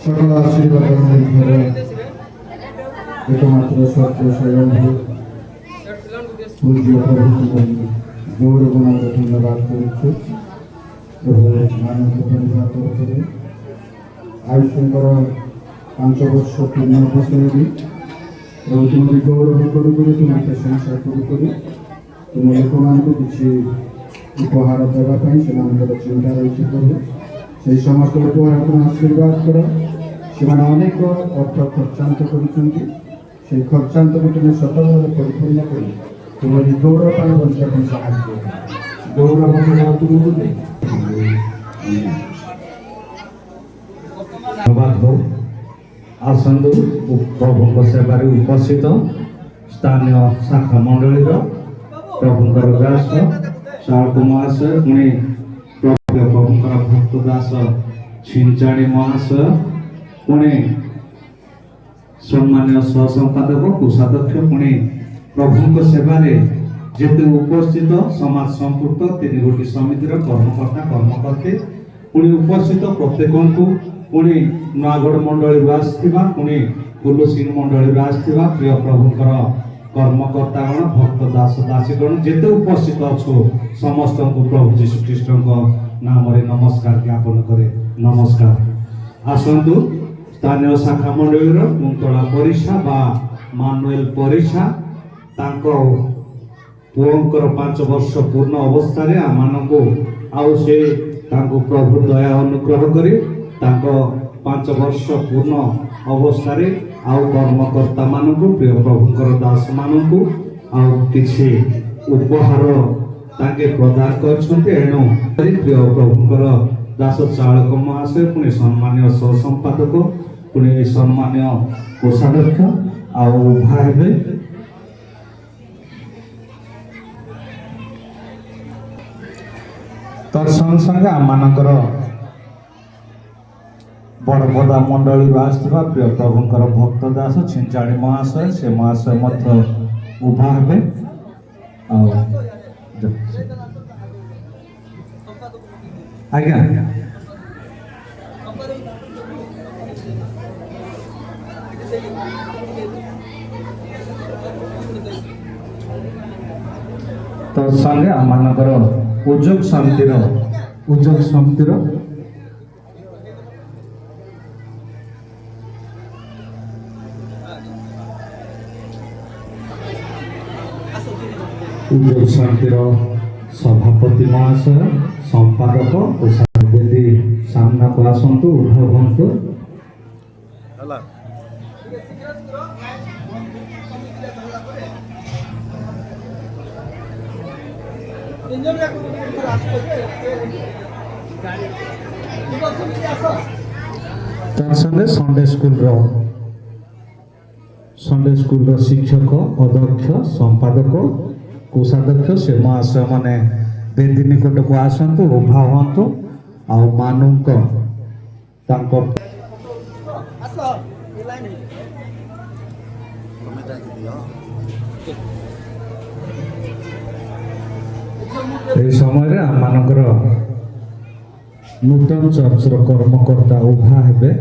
সকল আশীর্বাদ একমাত্র সত্য স্বয়ংভূ পূজ্য প্রভু গৌরবনাথ ধন্যবাদ করুଛୁ প্রভু ମାନଙ୍କୁ ପରିବାର ତରଫରୁ ଆୟୁଷଙ୍କର 5 ବର୍ଷ ପୂର୍ଣ୍ଣ ଅବସରରେ ପ୍ରଭୁ ତୁମକୁ ଗୌରବ କରୁକରି ତୁମକୁ ପ୍ରଶଂସା କରୁକରି ତୁମ ଲୋକମାନଙ୍କୁ କିଛି ଉପହାର ଦେବା ପାଇଁ ସେମାନଙ୍କର ଚିନ୍ତା ରହିଛି ପ୍ରଭୁ। সেই সমস্ত উপহারକୁ আশীর্বাদ কর। ସେମାନେ ଅନେକ ଅର୍ଥ ଖର୍ଚ୍ଚାନ୍ତ କରୁଛନ୍ତି, সেই ଖର୍ଚ୍ଚାନ୍ତକୁ ତୁମେ ସତଭାବରେ ପରିପୂର୍ଣ୍ଣ କରି ତୁମରି ଗୌରବ ପାଇଁ ବଞ୍ଚିବା ପାଇଁ ସାହାଯ୍ୟ କର। ଗୌରବ ତୁମକୁ ଦେଇ ଧନ୍ୟବାଦ ହଉ। ଆସନ୍ତୁ ପ୍ରଭୁଙ୍କ ସେବାରେ ଉପସ୍ଥିତ ସ୍ଥାନୀୟ ଶାଖା ମଣ୍ଡଳୀର ପ୍ରଭୁଙ୍କର ଦାସ ଶାଳକ ମହାଶୟ, ପୁଣି ପ୍ରଭୁଙ୍କର ଭକ୍ତ ଦାସ ଛିଞ୍ଚାଣି ମହାଶୟ, ପୁଣି ସମ୍ମାନୀୟ ସହସମ୍ପାଦକ କୋଷାଧ୍ୟକ୍ଷ, ପୁଣି ପ୍ରଭୁଙ୍କ ସେବାରେ ଯେତେ ଉପସ୍ଥିତ ସମାଜ ସମ୍ପୃକ୍ତ 3 ଗୋଟି ସମିତିର କର୍ମକର୍ତ୍ତା କର୍ମକର୍ତ୍ତୀ, ପୁଣି ଉପସ୍ଥିତ ପ୍ରତ୍ୟେକଙ୍କୁ, ପୁଣି ନୂଆଗଡ଼ ମଣ୍ଡଳୀରୁ ଆସିଥିବା, ପୁଣି କୁଲୁସିଂ ମଣ୍ଡଳୀରୁ ଆସିଥିବା ପ୍ରିୟ ପ୍ରଭୁଙ୍କର କର୍ମକର୍ତ୍ତାଗଣ, ଭକ୍ତ ଦାସ ଦାସୀଗଣ ଯେତେ ଉପସ୍ଥିତ ଅଛୁ ସମସ୍ତଙ୍କୁ ପ୍ରଭୁ ଯୀଶୁ ଖ୍ରୀଷ୍ଟଙ୍କ ନାମରେ ନମସ୍କାର ଜ୍ଞାପନ କରେ। ନମସ୍କାର। ଆସନ୍ତୁ ସ୍ଥାନୀୟ ଶାଖା ମଣ୍ଡଳୀର କୁନ୍ତଳା ପରିଛା ବା ମାନୁଏଲ ପରିଛା ତାଙ୍କ ପୁଅଙ୍କର 5 ବର୍ଷ ପୂର୍ଣ୍ଣ ଅବସ୍ଥାରେ ଆମମାନଙ୍କୁ ଆଉ ସେ ତାଙ୍କୁ ପ୍ରଭୁ ଦୟା ଅନୁଗ୍ରହ କରି ତାଙ୍କ 5 ବର୍ଷ ପୂର୍ଣ୍ଣ ଅବସ୍ଥାରେ ଆଉ କର୍ମକର୍ତ୍ତା ମାନଙ୍କୁ ପ୍ରିୟ ପ୍ରଭୁଙ୍କର ଦାସ ମାନଙ୍କୁ ଆଉ କିଛି ଉପହାର ତାଙ୍କେ ପ୍ରଦାନ କରିଛନ୍ତି। ଏଣୁ ପ୍ରିୟ ପ୍ରଭୁଙ୍କର ଦାସ ଚାଳକ ମହାଶୟ, ପୁଣି ସମ୍ମାନୀୟ ସହସମ୍ପାଦକ, ପୁଣି ସମ୍ମାନୀୟ କୋଷାଧ୍ୟକ୍ଷ ଆଉ ଉଭା ହେବେ। ତତ୍ ସଙ୍ଗେ ସଙ୍ଗେ ଆମମାନଙ୍କର ବଡ଼ପଦା ମଣ୍ଡଳୀରୁ ଆସିଥିବା ପ୍ରିୟ ପ୍ରଭୁଙ୍କର ଭକ୍ତ ଦାସ ଛିଞ୍ଚାଣି ମହାଶୟ, ସେ ମହାଶୟ ମଧ୍ୟ ଉଭା ହେବେ। ଆଉ ଆଜ୍ଞା ତତ୍ ସଙ୍ଗେ ଆମମାନଙ୍କର ଉଦ୍ଯୋଗ ସମିତିର ସଭାପତି ମହାଶୟ, ସମ୍ପାଦକ ଓ ବେଦୀ ସାମ୍ନାକୁ ଆସନ୍ତୁ, ଉଭା ହୁଅନ୍ତୁ। ସଣ୍ଡେ ସ୍କୁଲର ଶିକ୍ଷକ, ଅଧ୍ୟକ୍ଷ, ସମ୍ପାଦକ, କୋଷାଧ୍ୟକ୍ଷ ସେ ମହାଶୟ ମାନେ ବେଦୀ ନିକଟକୁ ଆସନ୍ତୁ, ଉଭା ହୁଅନ୍ତୁ। ଆଉ ମାନଙ୍କୁ ତାଙ୍କ ଏହି ସମୟରେ ଆମମାନଙ୍କର ନୂତନ ଚର୍ଚ୍ଚର କର୍ମକର୍ତ୍ତା ଉଭା ହେବେ।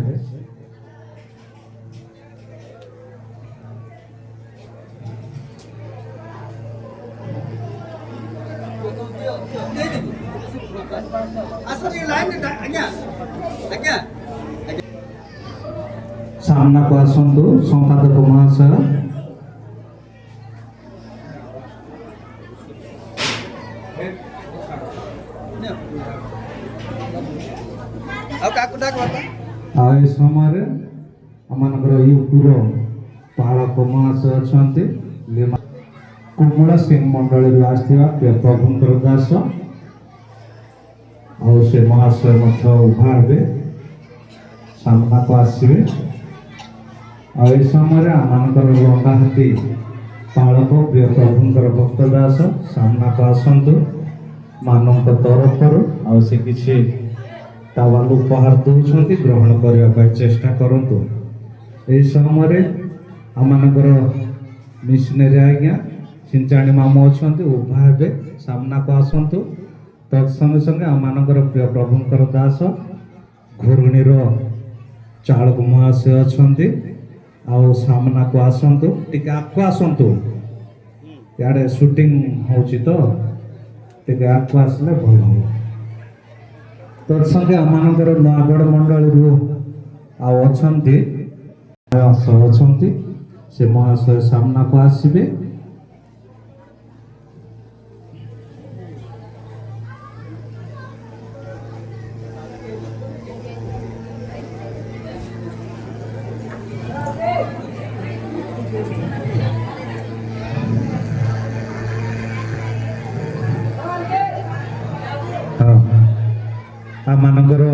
ସାମ୍ନାକୁ ଆସନ୍ତୁ ସମ୍ପାଦକ ମହାଶୟ। ଆଉ ଏ ସମୟରେ ଆମମାନଙ୍କର ୟୁପିର ପାଳକ ମହାଶୟ ଅଛନ୍ତି, କୁମଳା ସିଂ ମଣ୍ଡଳୀରୁ ଆସିଥିବା ପ୍ରିୟ ପ୍ରଭୁଙ୍କର ଦାସ, ଆଉ ସେ ମହାଶୟ ମଧ୍ୟ ଉଭା ହେବେ, ସାମ୍ନାକୁ ଆସିବେ। ଆଉ ଏ ସମୟରେ ଆମମାନଙ୍କର ଲଣ୍ଡାହାତୀ ପାଳକ ପ୍ରିୟ ପ୍ରଭୁଙ୍କର ଭକ୍ତ ଦାସ ସାମ୍ନାକୁ ଆସନ୍ତୁ ମାନଙ୍କ ତରଫରୁ। ଆଉ ସେ କିଛି ଟାୱାଲ ଉପହାର ଦେଉଛନ୍ତି, ଗ୍ରହଣ କରିବା ପାଇଁ ଚେଷ୍ଟା କରନ୍ତୁ। ଏହି ସମୟରେ ଆମମାନଙ୍କର ମିଶନେରୀ ଆଜ୍ଞା ଛିଞ୍ଚାଣି ମାମୁ ଅଛନ୍ତି, ଉଭା ହେବେ, ସାମ୍ନାକୁ ଆସନ୍ତୁ। ତତ୍ ସଙ୍ଗେ ସଙ୍ଗେ ଆମମାନଙ୍କର ପ୍ରିୟ ପ୍ରଭୁଙ୍କର ଦାସ ଘୁରୁଣୀର ଚାଳକ ମହାଶୟ ଅଛନ୍ତି। ଆଉ ସାମ୍ନାକୁ ଆସନ୍ତୁ, ଟିକେ ଆଗକୁ ଆସନ୍ତୁ, ଇଆଡ଼େ ସୁଟିଂ ହେଉଛି ତ ଟିକେ ଆଗକୁ ଆସିଲେ ଭଲ ହେବ। ତତ୍ସଙ୍ଗେ ଆମମାନଙ୍କର ନୟାଗଡ଼ ମଣ୍ଡଳୀରୁ ଆଉ ଅଛନ୍ତି ମହାଶୟ ଅଛନ୍ତି, ସେ ମହାଶୟ ସାମ୍ନାକୁ ଆସିବେ। ଆମମାନଙ୍କର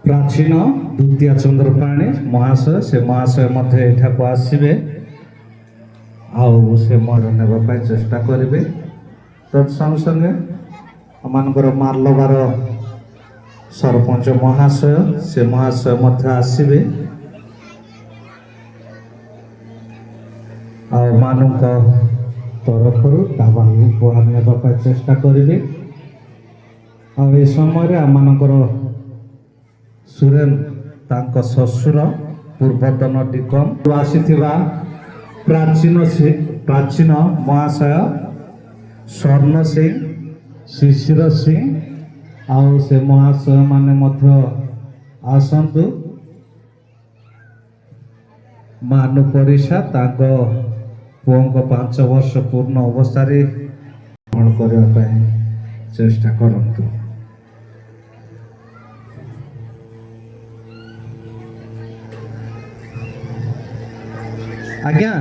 ପ୍ରାଚୀନ ଦ୍ୱିତୀୟ ଚନ୍ଦ୍ରପାଣି ମହାଶୟ, ସେ ମହାଶୟ ମଧ୍ୟ ଏଠାକୁ ଆସିବେ ଆଉ ସେ ମର ନେବା ପାଇଁ ଚେଷ୍ଟା କରିବେ। ତତ୍ସଙ୍ଗେ ସଙ୍ଗେ ଆମମାନଙ୍କର ମାର୍ଲବାର ସରପଞ୍ଚ ମହାଶୟ, ସେ ମହାଶୟ ମଧ୍ୟ ଆସିବେ ଆଉ ମାନଙ୍କ ତରଫରୁ ତାବା ଉପହାର ନେବା ପାଇଁ ଚେଷ୍ଟା କରିବେ। ଆଉ ଏ ସମୟରେ ଆମମାନଙ୍କର ସୁରେନ ତାଙ୍କ ଶ୍ୱଶୁର ପୂର୍ବତନ ଡିକମ୍ ଆସିଥିବା ପ୍ରାଚୀନ ମହାଶୟ ସ୍ୱର୍ଣ୍ଣ ସିଂ, ଶିଶିର ସିଂ ଆଉ ସେ ମହାଶୟ ମାନେ ମଧ୍ୟ ଆସନ୍ତୁ। ମାନୁ ପରିଷା ତାଙ୍କ ପୁଅଙ୍କ 5 ବର୍ଷ ପୂର୍ଣ୍ଣ ଅବସ୍ଥାରେ ଗ୍ରହଣ କରିବା ପାଇଁ ଚେଷ୍ଟା କରନ୍ତୁ। ଆଜ୍ଞା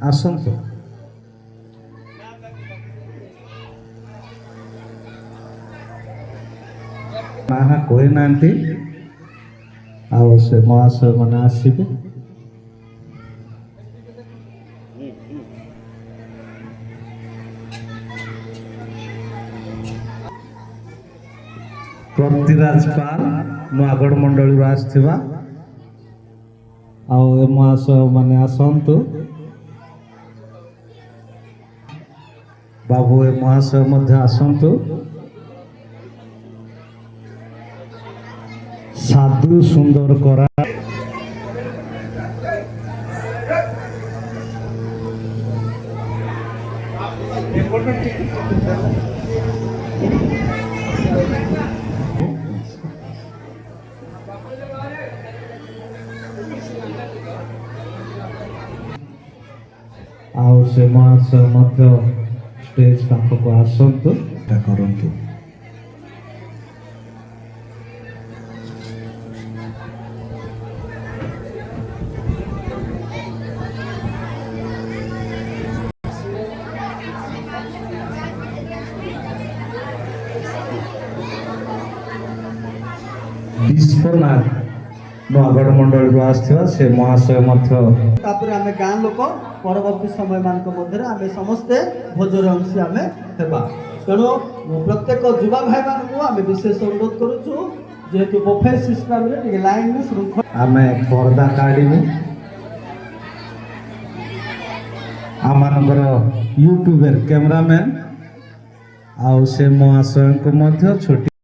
ଆସନ୍ତୁ। ନାହା କହିନାହାନ୍ତି ଆଉ ସେ ମହାଶୟ ମାନେ ଆସିବେ। ପୃଥ୍ୱୀରାଜ ପାଲ ନୟାଗଡ଼ ମଣ୍ଡଳୀରୁ ଆସିଥିବା ଆଉ ଏ ମହାଶୟ ମାନେ ଆସନ୍ତୁ। ବାବୁ ଏ ମହାଶୟ ମଧ୍ୟ ଆସନ୍ତୁ। ସାଧୁ ସୁନ୍ଦର କରା ଆଉ ସେ ମହାଶୟ ମଧ୍ୟ ଷ୍ଟେଜ ପାଖକୁ ଆସନ୍ତୁ, କରନ୍ତୁ। ବିଶ୍ୱନାଥ ନୟାଗଡ଼ ମଣ୍ଡଳୀରୁ ଆସିଥିବା ସେ ମହାଶୟ ମଧ୍ୟ। ତାପରେ ଆମେ ଗାଁ ଲୋକ ପରବର୍ତ୍ତୀ ସମୟ ମାନଙ୍କ ମଧ୍ୟରେ ଆମେ ସମସ୍ତେ ଭୋଜରେ ଅଂଶୀ ଆମେ ହେବା। ତେଣୁ ପ୍ରତ୍ୟେକ ଯୁବା ଭାଇ ମାନଙ୍କୁ ଆମେ ବିଶେଷ ଅନୁରୋଧ କରୁଛୁ, ଯେହେତୁ ବଫେ ସିଷ୍ଟମରେ ଟିକେ ଲାଇନ ଶୃଙ୍ଖଳା ଆମେ ପର୍ଦା କାଢ଼ିବୁ। ଆମମାନଙ୍କର ୟୁଟ୍ୟୁବର କ୍ୟାମେରାମ୍ୟାନ୍ ଆଉ ସେ ମହାଶୟଙ୍କୁ ମଧ୍ୟ ଛୁଟି